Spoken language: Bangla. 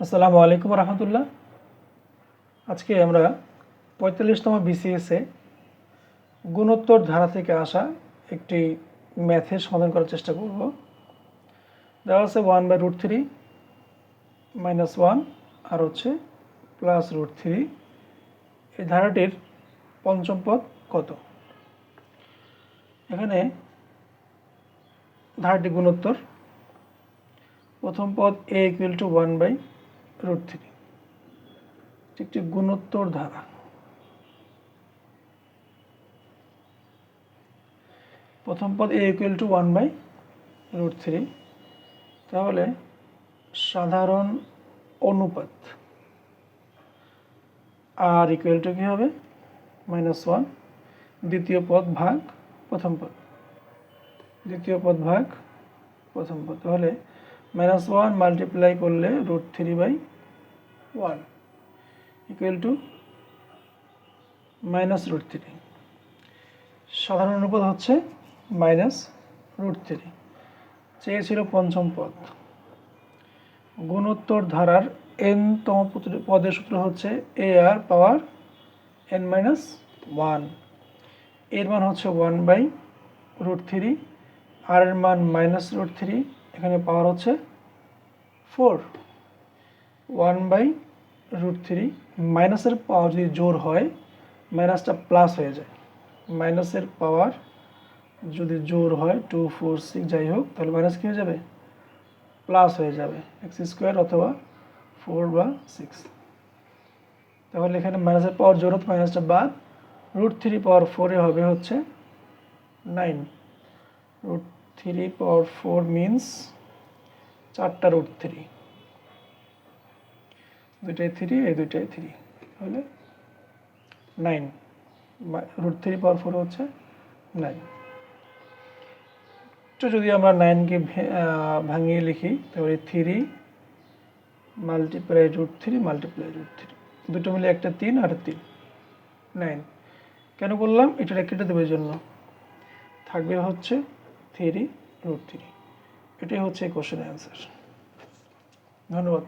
আসসালামু আলাইকুম রহমতুল্লাহ। আজকে আমরা 45তম বিসিএসে গুণোত্তর ধারা থেকে আসা একটি ম্যাথের সমাধান করার চেষ্টা করব। দেওয়া আছে 1/√3 -1 আর হচ্ছে +√3। এই ধারাটির পঞ্চম পদ কত? এখানে ধারাটি গুণোত্তর। প্রথম পদ a = 1/√3, একটি গুণোত্তর ধারা। প্রথম পদ a = 1/√3, তাহলে সাধারণ অনুপাত r = কি হবে? -1। দ্বিতীয় পদ ভাগ প্রথম পদ, দ্বিতীয় পদ ভাগ প্রথম পদ, তাহলে -1 মাল্টিপ্লাই করলে √3/1 = -√3। সাধারণ অনুপাত হচ্ছে -√3। চেয়েছিল পঞ্চম পদ। গুণোত্তর ধারার n-তম পদের সূত্র হচ্ছে ar পাওয়ার n-1। এর মান হচ্ছে 1/√3, আর এর মান -√3, এখানে পাওয়ার হচ্ছে 4। 1/√3 মাইনাসের পাওয়ার যদি জোর হয়, মাইনাসটা প্লাস হয়ে যায়। মাইনাসের পাওয়ার যদি জোর হয় 2, 4, 6 যাই হোক, তাহলে মাইনাস কী হয়ে যাবে? প্লাস হয়ে যাবে, x² অথবা 4 বা 6। তাহলে এখানে মাইনাসের পাওয়ার জোর হতো, মাইনাসটা বাদ, √3 পাওয়ার 4 হবে হচ্ছে 9। √3 পাওয়ার 4 মিনস 4টা √3, দুইটাই 3, এই দুইটাই 3, তাহলে 9। √3 পাওয়ার 4 হচ্ছে 9। তো যদি আমরা 9কে ভাঙিয়ে লিখি, তাহলে 3 মাল্টিপ্লাই √3 মাল্টিপ্লাই √3, দুটো মিলে একটা 3 আর 3, 9। কেন বললাম? এটা কেটে দেবার জন্য। থাকবে হচ্ছে 3 √3। এটাই হচ্ছে এই কোশ্চেনের অ্যান্সার। ধন্যবাদ।